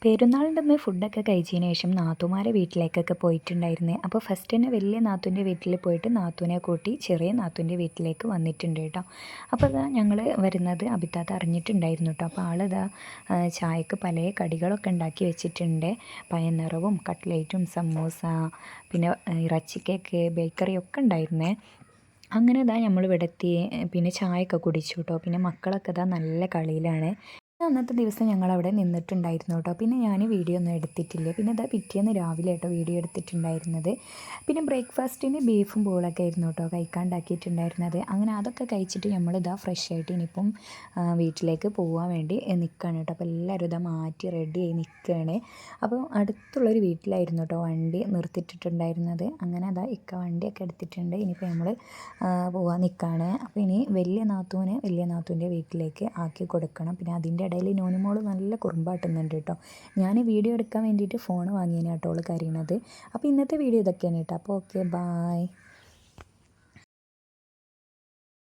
പെരുന്നാളിൻ്റെ അന്ന് ഫുഡൊക്കെ കഴിച്ചതിന് ശേഷം നാത്തൂമാരെ വീട്ടിലേക്കൊക്കെ പോയിട്ടുണ്ടായിരുന്നു. അപ്പോൾ ഫസ്റ്റ് തന്നെ വലിയ നാത്തൂൻ്റെ വീട്ടിൽ പോയിട്ട് നാത്തൂനെ കൂട്ടി ചെറിയ നാത്തൂൻ്റെ വീട്ടിലേക്ക് വന്നിട്ടുണ്ട് കേട്ടോ. അപ്പോൾ അതാ ഞങ്ങൾ വരുന്നത് അബിത്താത്ത അറിഞ്ഞിട്ടുണ്ടായിരുന്നു കേട്ടോ. അപ്പോൾ ആളിതാ ചായക്ക് പല കടികളൊക്കെ ഉണ്ടാക്കി വെച്ചിട്ടുണ്ട്. പയനിറവും കട്ട്ലേറ്റും സമൂസ പിന്നെ ഇറച്ചി കേക്ക് ബേക്കറിയൊക്കെ ഉണ്ടായിരുന്നേ. അങ്ങനെ ഇതാ നമ്മൾ ഇവിടെ എത്തി. പിന്നെ ചായയൊക്കെ കുടിച്ചു കേട്ടോ. പിന്നെ മക്കളൊക്കെ ഇതാ നല്ല കളിയിലാണ്. അന്നത്തെ ദിവസം ഞങ്ങളവിടെ നിന്നിട്ടുണ്ടായിരുന്നു കേട്ടോ. പിന്നെ ഞാൻ വീഡിയോ ഒന്നും എടുത്തിട്ടില്ല. പിന്നെ അതാ പിറ്റേന്ന് രാവിലെ കേട്ടോ വീഡിയോ എടുത്തിട്ടുണ്ടായിരുന്നത്. പിന്നെ ബ്രേക്ക്ഫാസ്റ്റിന് ബീഫും ബോളൊക്കെ ആയിരുന്നു കേട്ടോ കഴിക്കാണ്ടാക്കിയിട്ടുണ്ടായിരുന്നത്. അങ്ങനെ അതൊക്കെ കഴിച്ചിട്ട് നമ്മളിതാ ഫ്രഷ് ആയിട്ട് ഇനിയിപ്പം വീട്ടിലേക്ക് പോകാൻ വേണ്ടി നിൽക്കുകയാണ് കേട്ടോ. അപ്പോൾ എല്ലാവരും ഇതാ മാറ്റി റെഡിയായി നിൽക്കുകയാണ്. അപ്പോൾ അടുത്തുള്ളൊരു വീട്ടിലായിരുന്നു കേട്ടോ വണ്ടി നിർത്തിയിട്ടിട്ടുണ്ടായിരുന്നത്. അങ്ങനെ അതാ ഇക്ക വണ്ടിയൊക്കെ എടുത്തിട്ടുണ്ട്. ഇനിയിപ്പോൾ നമ്മൾ പോകാൻ നിൽക്കുകയാണ്. അപ്പോൾ ഇനി വലിയ നാത്തൂൻ്റെ വീട്ടിലേക്ക് ആക്കി കൊടുക്കണം. പിന്നെ അതിൻ്റെ ഇടയിൽ നോനിമോൾ നല്ല കുറുമ്പാട്ടുന്നുണ്ട് കേട്ടോ. ഞാൻ വീഡിയോ എടുക്കാൻ വേണ്ടിയിട്ട് ഫോൺ വാങ്ങിയതിനാട്ടോ ഓൾ കരയണത്. അപ്പോൾ ഇന്നത്തെ വീഡിയോ ഇതൊക്കെയാണ് കേട്ടോ. അപ്പോൾ ഓക്കെ ബായ്.